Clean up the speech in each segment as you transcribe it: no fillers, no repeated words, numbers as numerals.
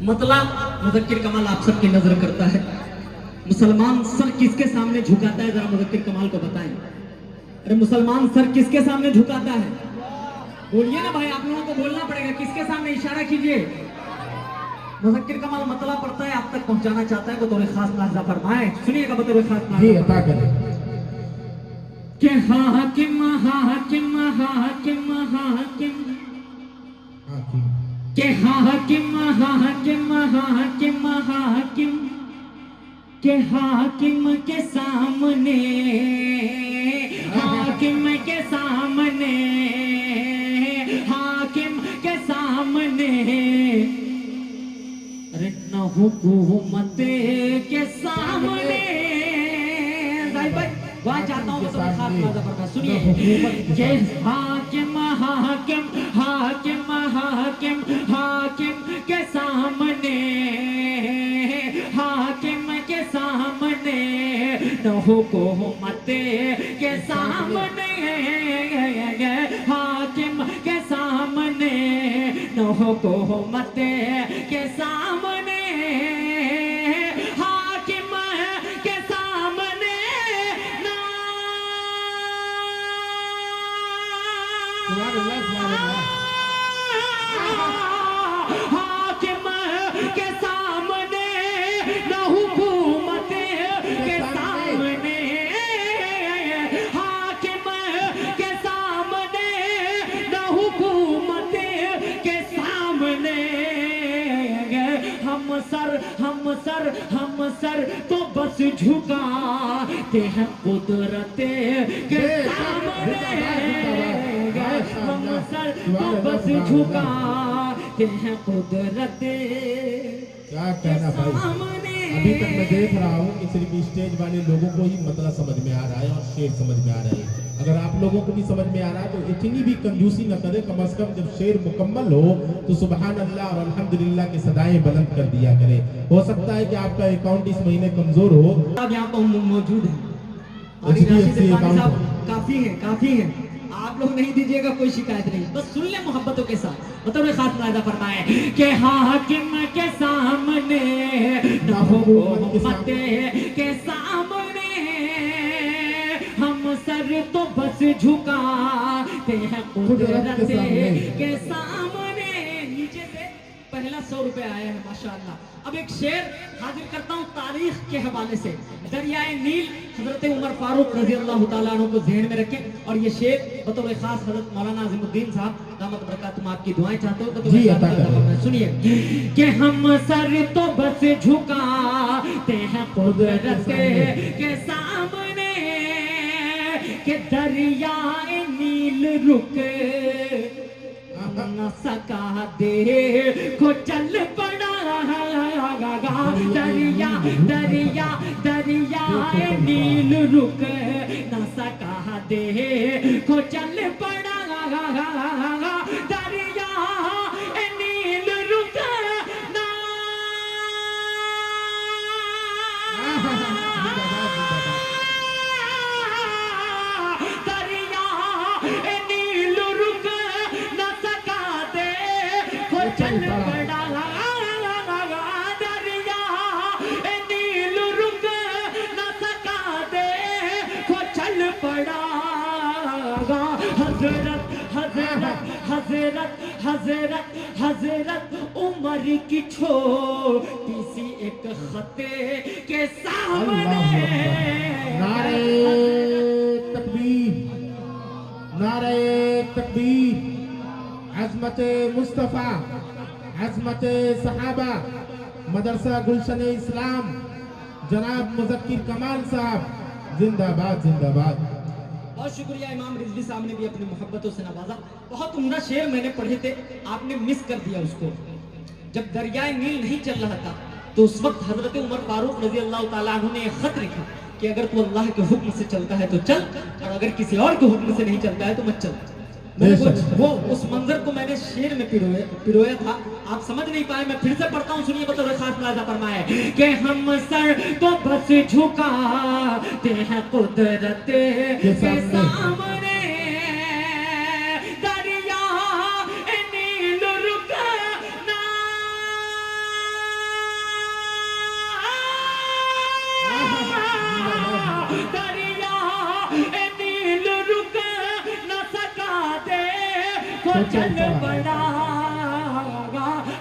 मतला मुज़क्किर कमाल आप सबकी नजर करता है। मुसलमान सर किसके सामने झुकाता है, जरा मुज़क्किर कमाल को बताएं। अरे मुसलमान सर किसके सामने झुकाता है? बोलिए ना भाई, आप लोगों को बोलना पड़ेगा, किसके सामने, इशारा कीजिए। मुज़क्किर कमाल मतला पढ़ता है, आप तक पहुंचाना चाहता है, बतौर खास मुलाहिज़ा फरमाएं। सुनिएगा बतौर खास मुलाहिज़ा अता करें कि हाकिम हाकिम हाकिम हाकिम के हाकिम हाकिम हाकिम हाकिम के हाकिम के सामने, हाकिम के सामने, हाकिम के सामने, अरे न हुकूमत के सामने। भाई वहाँ जाता हूँ तो खास मजा पड़ता। सुनिए कि हाकिम हाकिम हाकिम हाकिम हाकिम के सामने, हाकिम के सामने, न हुकूमत के सामने, हाकिम के सामने, न हुकूमत के सामने, हाकिम के सामने ना। हाकिम के सामने, न हुकूमत के सामने, हाकिम के सामने, न हुकूमत के सामने, हम सर हम सर हम सर तो बस झुकाते हैं कुदरत के सामने, हम सर तो बस झुकाते हैं कुदरत क्या कहना भाई। अभी तक मैं देख रहा हूँ कि सिर्फ स्टेज वाले लोगों को ही मतलब समझ में आ रहा है और शेर समझ में आ रहा है। अगर आप लोगों को भी समझ में आ रहा है तो इतनी भी कंजूसी न करें, कम से कम जब शेर मुकम्मल हो तो सुबहान अल्लाह और अल्हम्दुलिल्लाह की सदाएं बुलंद कर दिया करें। हो सकता है कि आपका अकाउंट इस महीने कमजोर हो। अब यहाँ पर मौजूद है, काफी है। आप लोग नहीं दीजिएगा, कोई शिकायत नहीं, बस सुन ले मोहब्बतों के साथ। मतलब खास मुलाहिज़ा फरमाए कि हाकिम के सामने, न हुकूमत के सामने, हम सर तो बस झुकाते हैं कुदरत के सामने। नीचे से पहला 100 रुपए आया है माशाअल्लाह। अब एक शेर हाजिर करता हूँ तारीख के हवाले से। दरियाए नील हजरत उमर फारूक रजी अल्लाह तआला अन्हु को ज़हन में रखें। और ये शेर बतौर खास हजरत मौलाना आज़िमुद्दीन साहब दामत बरकातुहुम आपकी दुआएं चाहते हो तो सुनिए कि हम सर तो बस झुकाते हैं कुदरत के सामने, कि दरियाए नील रुक न सका दे को चल पड़ा, दरिया दरिया दरियाए नील रुक न सका दे को चल पड़ा, दरिया नील रुक ना। दरिया नील रुक न सका दे को चल पड़ा, दरिया नील रुक न सका दे को चल पड़ा। हजरत हजरत हजरत हजरत हजरत उमर की छोटी सी एक खते के सामने। नारे तकबीर, नारे तकबीर, अज़मत मुस्तफ़ा, अज़मत सहाबा, मदरसा गुलशन इस्लाम, जनाब मुज़क्किर कमाल साहब, जिंदाबाद जिंदाबाद। बहुत शुक्रिया इमाम रिजवी साहब ने भी अपनी मोहब्बतों से नवाजा। बहुत उम्दा शेर मैंने पढ़े थे, आपने मिस कर दिया उसको। जब दरियाए नील नहीं चल रहा था तो उस वक्त हजरत उमर फारूक रजी अल्लाह तआला अन्हु ने एक खत लिखा कि अगर तू अल्लाह के हुक्म से चलता है तो चल, और अगर किसी और के हुक्म से नहीं चलता है तो मत चल। वो उस मंजर को मैंने शेर में पिरोया था, आप समझ नहीं पाए। मैं फिर से पढ़ता हूँ, सुनिए बतौर खास मुलाहिज़ा फरमाए कि हम सर तो बस झुकाते हैं कुदरत के सामने, दरिया नील रुक ना। چل پڑا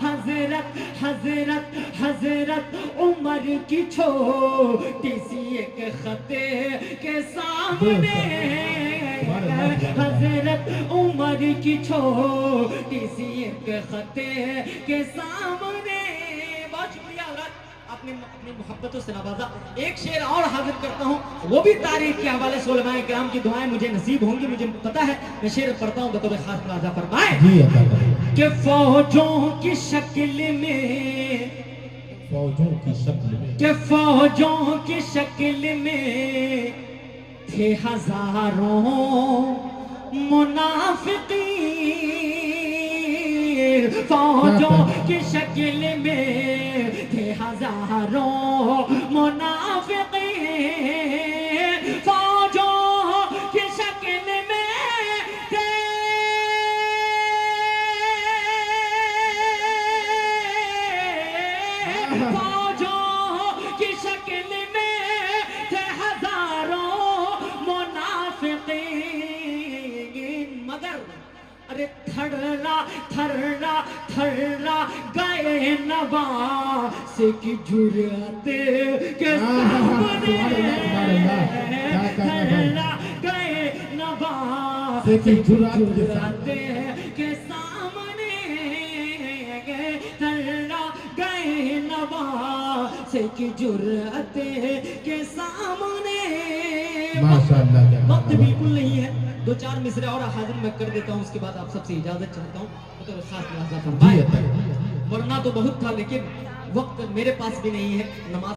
حضرت حضرت حضرت عمر کی چھوٹی سی ایک خطے کے سامنے حضرت عمر کی چھوٹی سی ایک خطے کے سامنے. بہت شکریہ حضرت، آپ نے اپنی محبتوں سے نوازا. ایک شعر اور حاضر کرتا ہوں، وہ بھی تاریخ کے حوالے سے علماء کرام کی دعائیں مجھے نصیب ہوں گی، مجھے پتا ہے. میں شعر پڑھتا ہوں بطور خاص نوازا فرمائے جی عطا کریں. کہ فوجوں کی شکل میں، فوجوں کی شکل میں، کہ فوجوں کی شکل میں تھے ہزاروں منافقین. فوجوں کی شکل میں تھے ہزاروں منافقین. فوجوں کی شکل میں تھے فوجوں کی شکل میں تھے ہزاروں منافقین. مگر ارے تھرا تھرا تھرا گئے نواز کی جرأت کے سامنے. تھرا گئے نواز کی جرأت کے سامنے. تھرا گئے نواز کی جرأت کے سامنے. ماشاءاللہ. وقت بالکل نہیں ہے، دو چار مصرے اور حاضر میں کر دیتا ہوں، اس کے بعد آپ سب سے اجازت چاہتا ہوں بطور خاص نوازا فرمائے. ورنہ تو بہت تھا لیکن وقت میرے پاس بھی نہیں ہے. نماز